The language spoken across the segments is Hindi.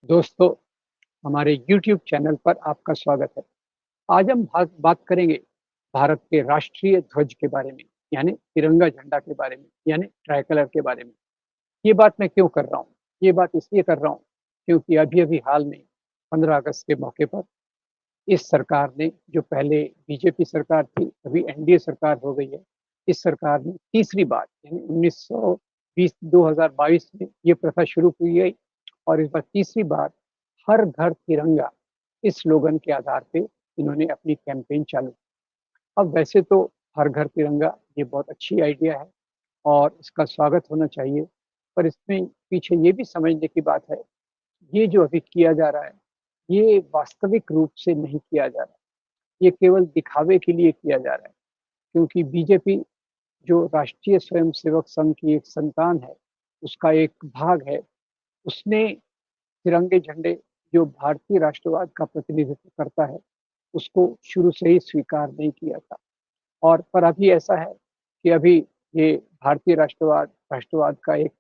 दोस्तों, हमारे YouTube चैनल पर आपका स्वागत है। आज हम बात करेंगे भारत के राष्ट्रीय ध्वज के बारे में, यानी तिरंगा झंडा के बारे में, यानी ट्राई कलर के बारे में। ये बात मैं क्यों कर रहा हूँ? ये बात इसलिए कर रहा हूँ क्योंकि अभी-अभी हाल में 15 अगस्त के मौके पर इस सरकार ने, जो पहले बीजेपी सरकार थी, अभी एनडीए सरकार हो गई है। इस सरकार ने तीसरी बार यानी 1920 2022 में ये प्रथा शुरू की गई और इस बार तीसरी बार हर घर तिरंगा इस स्लोगन के आधार पे इन्होंने अपनी कैंपेन चालू की। अब वैसे तो हर घर तिरंगा ये बहुत अच्छी आइडिया है और इसका स्वागत होना चाहिए, पर इसमें पीछे ये भी समझने की बात है, ये जो अभी किया जा रहा है, ये वास्तविक रूप से नहीं किया जा रहा है। ये केवल दिखावे के लिए किया जा रहा है, क्योंकि बीजेपी जो राष्ट्रीय स्वयंसेवक संघ की एक संतान है, उसका एक भाग है, उसने तिरंगे झंडे जो भारतीय राष्ट्रवाद का प्रतिनिधित्व करता है, उसको शुरू से ही स्वीकार नहीं किया था। और पर अभी ऐसा है कि अभी ये भारतीय राष्ट्रवाद का एक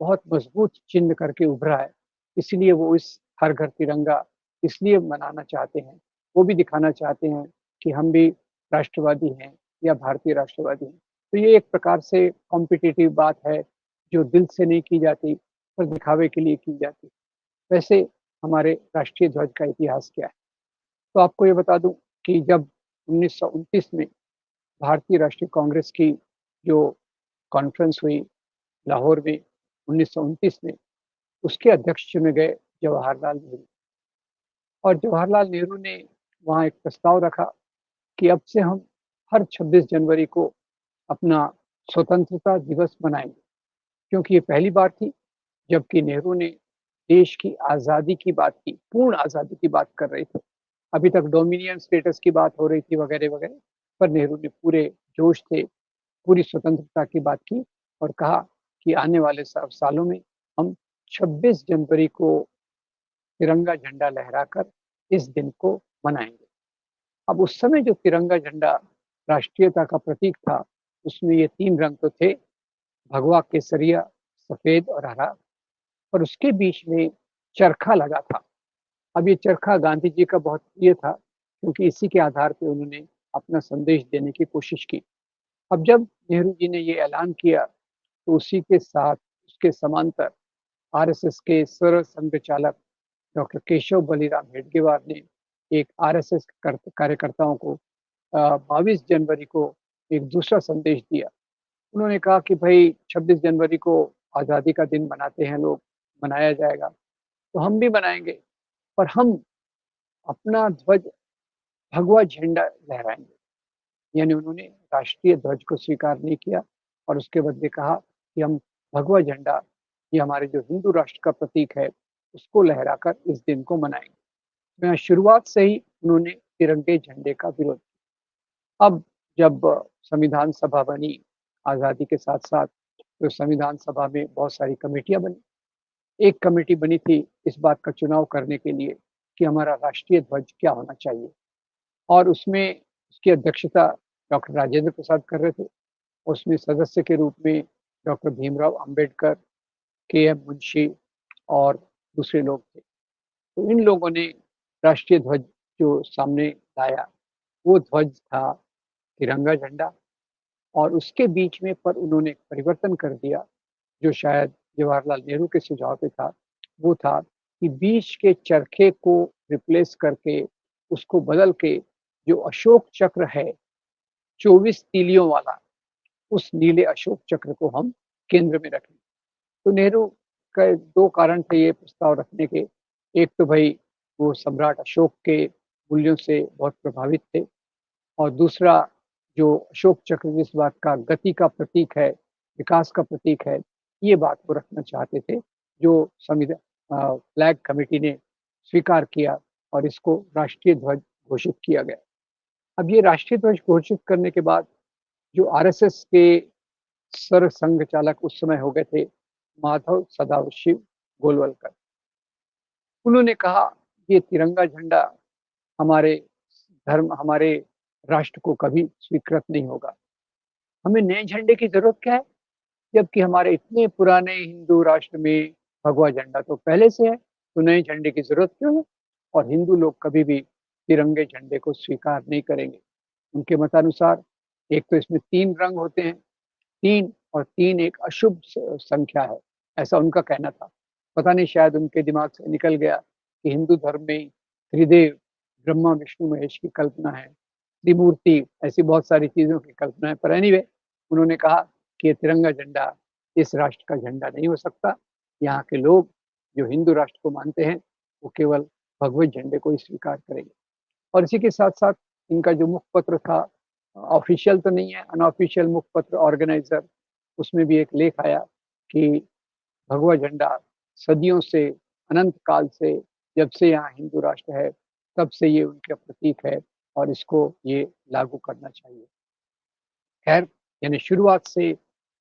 बहुत मजबूत चिन्ह करके उभरा है। इसलिए वो इस हर घर तिरंगा इसलिए मनाना चाहते हैं, वो भी दिखाना चाहते हैं कि हम भी राष्ट्रवादी हैं या भारतीय राष्ट्रवादी हैं। तो ये एक प्रकार से कॉम्पिटिटिव बात है, जो दिल से नहीं की जाती, पर दिखावे के लिए की जाती है। वैसे हमारे राष्ट्रीय ध्वज का इतिहास क्या है? तो आपको ये बता दूं कि जब 1929 में भारतीय राष्ट्रीय कांग्रेस की जो कॉन्फ्रेंस हुई लाहौर में 1929 में, उसके अध्यक्ष चुने गए जवाहरलाल नेहरू। और जवाहरलाल नेहरू ने वहाँ एक प्रस्ताव रखा कि अब से हम हर 26 जनवरी को अपना स्वतंत्रता दिवस मनाएंगे, क्योंकि ये पहली बार थी जबकि नेहरू ने देश की आज़ादी की बात की, पूर्ण आज़ादी की बात कर रहे थे। अभी तक डोमिनियन स्टेटस की बात हो रही थी वगैरह-वगैरह, पर नेहरू ने पूरे जोश से पूरी स्वतंत्रता की बात की और कहा कि आने वाले सालों में हम 26 जनवरी को तिरंगा झंडा लहराकर इस दिन को मनाएँगे। अब उस समय जो तिरंगा झंडा राष्ट्रीयता का प्रतीक था, उसमें ये 3 रंग तो थे, भगवा, केसरिया, सफ़ेद और हरा, और उसके बीच में चरखा लगा था। अब ये चरखा गांधी जी का बहुत प्रिय था, क्योंकि इसी के आधार पे उन्होंने अपना संदेश देने की कोशिश की। अब जब नेहरू जी ने ये ऐलान किया, तो उसी के साथ उसके समांतर आरएसएस के सर्व संघचालक डॉक्टर केशव बलिराम हेडगेवार ने एक आरएसएस कार्यकर्ताओं को 22 जनवरी को एक दूसरा संदेश दिया। उन्होंने कहा कि भाई 26 जनवरी को आज़ादी का दिन मनाते हैं लोग, मनाया जाएगा, तो हम भी मनाएँगे, पर हम अपना ध्वज भगवा झंडा लहराएँगे। यानी उन्होंने राष्ट्रीय ध्वज को स्वीकार नहीं किया और उसके बदले कहा कि हम भगवा झंडा, ये हमारे जो हिंदू राष्ट्र का प्रतीक है, उसको लहराकर इस दिन को मनाएँगे। शुरुआत से ही उन्होंने तिरंगे झंडे का विरोध किया। अब जब संविधान सभा बनी, आज़ादी के साथ-साथ, तो संविधान सभा में बहुत सारी कमेटियाँ बनी। एक कमेटी बनी थी इस बात का चुनाव करने के लिए कि हमारा राष्ट्रीय ध्वज क्या होना चाहिए, और उसमें उसकी अध्यक्षता डॉक्टर राजेंद्र प्रसाद कर रहे थे। उसमें सदस्य के रूप में डॉक्टर भीमराव अंबेडकर, के.एम. मुंशी और दूसरे लोग थे। तो इन लोगों ने राष्ट्रीय ध्वज जो सामने लाया, वो ध्वज था तिरंगा झंडा, और उसके बीच में पर उन्होंने एक परिवर्तन कर दिया, जो शायद जवाहरलाल नेहरू के सुझाव पे था। वो था कि बीच के चरखे को रिप्लेस करके, उसको बदल के, जो अशोक चक्र है 24 तीलियों वाला, उस नीले अशोक चक्र को हम केंद्र में रखें। तो नेहरू के 2 कारण थे ये प्रस्ताव रखने के। एक तो भई वो सम्राट अशोक के मूल्यों से बहुत प्रभावित थे, और दूसरा जो अशोक चक्र जिस बात का गति का प्रतीक है, विकास का प्रतीक है, ये बात वो रखना चाहते थे, जो फ्लैग कमेटी ने स्वीकार किया और इसको राष्ट्रीय ध्वज घोषित किया गया। अब ये राष्ट्रीय ध्वज घोषित करने के बाद जो आरएसएस के सरसंघ चालक उस समय हो गए थे, माधव सदाशिव गोलवलकर। उन्होंने कहा, ये तिरंगा झंडा हमारे धर्म, हमारे राष्ट्र को कभी स्वीकृत नहीं होगा। हमें नए झंडे की ज़रूरत क्या है? जबकि हमारे इतने पुराने हिंदू राष्ट्र में भगवा झंडा तो पहले से है। तो नए झंडे की ज़रूरत क्यों है? और हिंदू लोग कभी भी तिरंगे झंडे को स्वीकार नहीं करेंगे। उनके मतानुसार एक तो इसमें 3 रंग होते हैं, 3 और 3 एक अशुभ संख्या है, ऐसा उनका कहना था। पता नहीं शायद उनके दिमाग से निकल गया कि हिंदू धर्म में त्रिदेव ब्रह्मा, विष्णु, महेश की कल्पना है, त्रिमूर्ति ऐसी बहुत सारी चीज़ों की कल्पना है। पर एनीवे उन्होंने कहा कि ये तिरंगा झंडा इस राष्ट्र का झंडा नहीं हो सकता। यहाँ के लोग जो हिंदू राष्ट्र को मानते हैं, वो केवल भगवत झंडे को ही स्वीकार करेंगे। और इसी के साथ-साथ इनका जो मुखपत्र था, ऑफ़िशियल तो नहीं है, अनऑफ़िशियल मुखपत्र ऑर्गेनाइज़र, उसमें भी एक लेख आया कि भगवा झंडा सदियों से, अनंत काल से, जब से यहाँ हिंदू राष्ट्र है, तब से ये उनका प्रतीक है और इसको ये लागू करना चाहिए। खैर, यानी शुरुआत से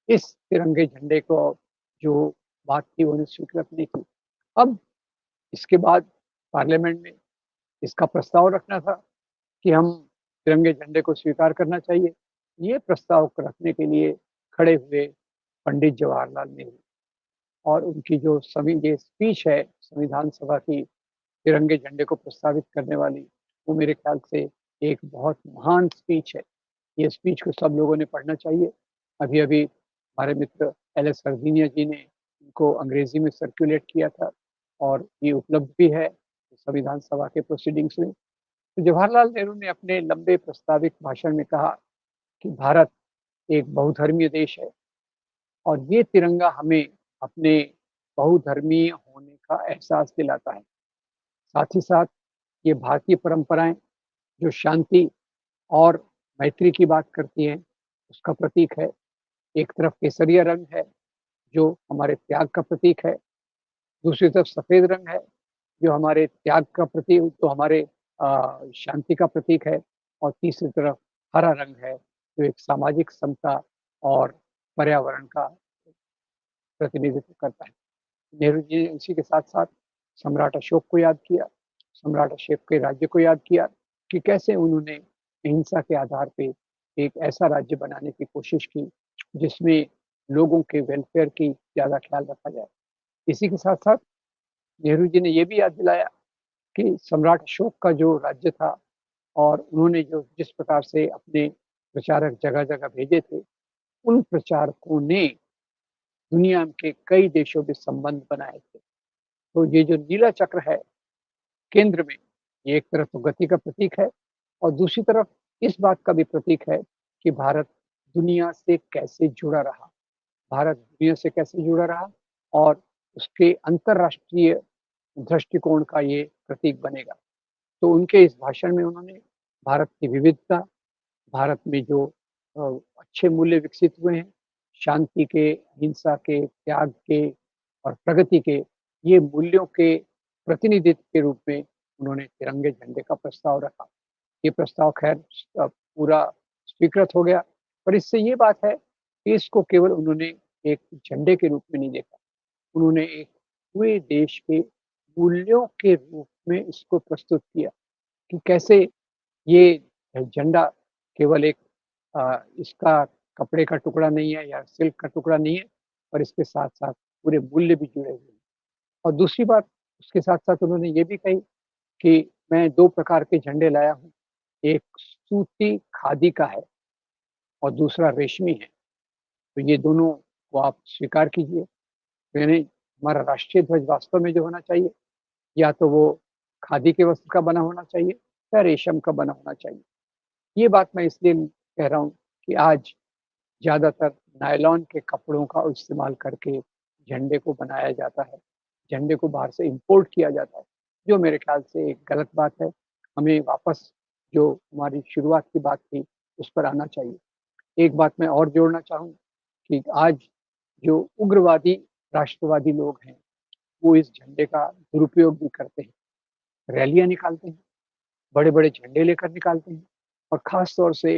इस तिरंगे झंडे को जो बात थी, उन्हें स्वीकृत नहीं की। अब इसके बाद पार्लियामेंट में इसका प्रस्ताव रखना था कि हम तिरंगे झंडे को स्वीकार करना चाहिए। ये प्रस्ताव रखने के लिए खड़े हुए पंडित जवाहरलाल नेहरू और उनकी जो ये स्पीच है संविधान सभा की तिरंगे झंडे को प्रस्तावित करने वाली, वो मेरे ख्याल से एक बहुत महान स्पीच है। ये स्पीच को सब लोगों ने पढ़ना चाहिए। अभी-अभी हमारे मित्र एल.एस. सर्दिनिया जी ने इनको अंग्रेज़ी में सर्कुलेट किया था और ये उपलब्ध भी है संविधान सभा के प्रोसीडिंग्स में। तो जवाहरलाल नेहरू ने अपने लंबे प्रस्तावित भाषण में कहा कि भारत एक बहुधर्मीय देश है और ये तिरंगा हमें अपने बहुधर्मीय होने का एहसास दिलाता है। साथ ही साथ ये भारतीय परंपराएं जो शांति और मैत्री की बात करती हैं, उसका प्रतीक है। एक तरफ केसरिया रंग है जो हमारे त्याग का प्रतीक है, दूसरी तरफ सफ़ेद रंग है जो हमारे त्याग का प्रतीक, जो हमारे शांति का प्रतीक है, और तीसरी तरफ हरा रंग है जो एक सामाजिक समता और पर्यावरण का प्रतिनिधित्व करता है। नेहरू जी ने इसी के साथ-साथ सम्राट अशोक को याद किया, सम्राट अशोक के राज्य को याद किया कि कैसे उन्होंने अहिंसा के आधार पे एक ऐसा राज्य बनाने की कोशिश की, जिसमें लोगों के वेलफेयर की ज़्यादा ख्याल रखा जाए। इसी के साथ-साथ नेहरू जी ने ये भी याद दिलाया कि सम्राट अशोक का जो राज्य था और उन्होंने जो जिस प्रकार से अपने प्रचारक जगह-जगह भेजे थे, उन प्रचारकों ने दुनिया के कई देशों में संबंध बनाए थे। तो ये जो नीला चक्र है केंद्र में, ये एक तरफ तो गति का प्रतीक है और दूसरी तरफ इस बात का भी प्रतीक है कि भारत दुनिया से कैसे जुड़ा रहा, भारत दुनिया से कैसे जुड़ा रहा और उसके अंतर्राष्ट्रीय दृष्टिकोण का ये प्रतीक बनेगा। तो उनके इस भाषण में उन्होंने भारत की विविधता, भारत में जो अच्छे मूल्य विकसित हुए हैं, शांति के, अहिंसा के, त्याग के और प्रगति के, ये मूल्यों के प्रतिनिधित्व के रूप में उन्होंने तिरंगे झंडे का प्रस्ताव रखा। ये प्रस्ताव खैर पूरा स्वीकृत हो गया, पर इससे ये बात है कि इसको केवल उन्होंने एक झंडे के रूप में नहीं देखा, उन्होंने एक पूरे देश के मूल्यों के रूप में इसको प्रस्तुत किया कि कैसे ये झंडा केवल एक इसका कपड़े का टुकड़ा नहीं है या सिल्क का टुकड़ा नहीं है, और इसके साथ-साथ पूरे मूल्य भी जुड़े हुए हैं। और दूसरी बात उसके साथ-साथ उन्होंने ये भी कही कि मैं 2 प्रकार के झंडे लाया हूँ, एक सूती खादी का है और दूसरा रेशमी है, तो ये दोनों को आप स्वीकार कीजिए। तो यानी हमारा राष्ट्रीय ध्वज वास्तव में जो होना चाहिए, या तो वो खादी के वस्त्र का बना होना चाहिए या रेशम का बना होना चाहिए। ये बात मैं इसलिए कह रहा हूँ कि आज ज़्यादातर नायलॉन के कपड़ों का इस्तेमाल करके झंडे को बनाया जाता है। झंडे को बाहर से इम्पोर्ट किया जाता है, जो मेरे ख़्याल से एक गलत बात है। हमें वापस जो हमारी शुरुआत की बात थी, उस पर आना चाहिए। एक बात मैं और जोड़ना चाहूँ कि आज जो उग्रवादी राष्ट्रवादी लोग हैं, वो इस झंडे का दुरुपयोग भी करते हैं। रैलियाँ निकालते हैं, बड़े-बड़े झंडे लेकर निकालते हैं और ख़ास तौर से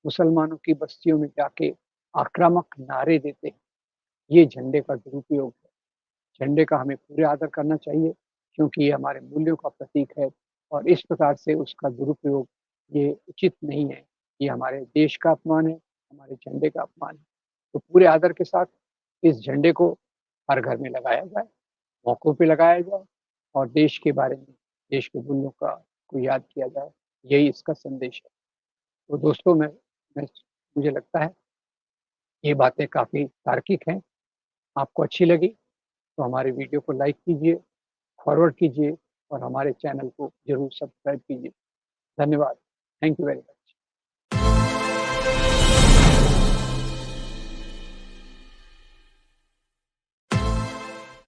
मुसलमानों की बस्तियों में जाके आक्रामक नारे देते हैं। ये झंडे का दुरुपयोग है। झंडे का हमें पूरे आदर करना चाहिए क्योंकि ये हमारे मूल्यों का प्रतीक है और इस प्रकार से उसका दुरुपयोग ये उचित नहीं है। ये हमारे देश का अपमान है, हमारे झंडे का अपमान है। तो पूरे आदर के साथ इस झंडे को हर घर में लगाया जाए, मौकों पे लगाया जाए और देश के बारे में, देश के मूल्यों का को याद किया जाए, यही इसका संदेश है। तो दोस्तों मैं मुझे लगता है ये बातें काफ़ी तार्किक हैं, आपको अच्छी लगी तो हमारे वीडियो को लाइक कीजिए, फॉरवर्ड कीजिए और हमारे चैनल को ज़रूर सब्सक्राइब कीजिए। धन्यवाद। Thank you very much.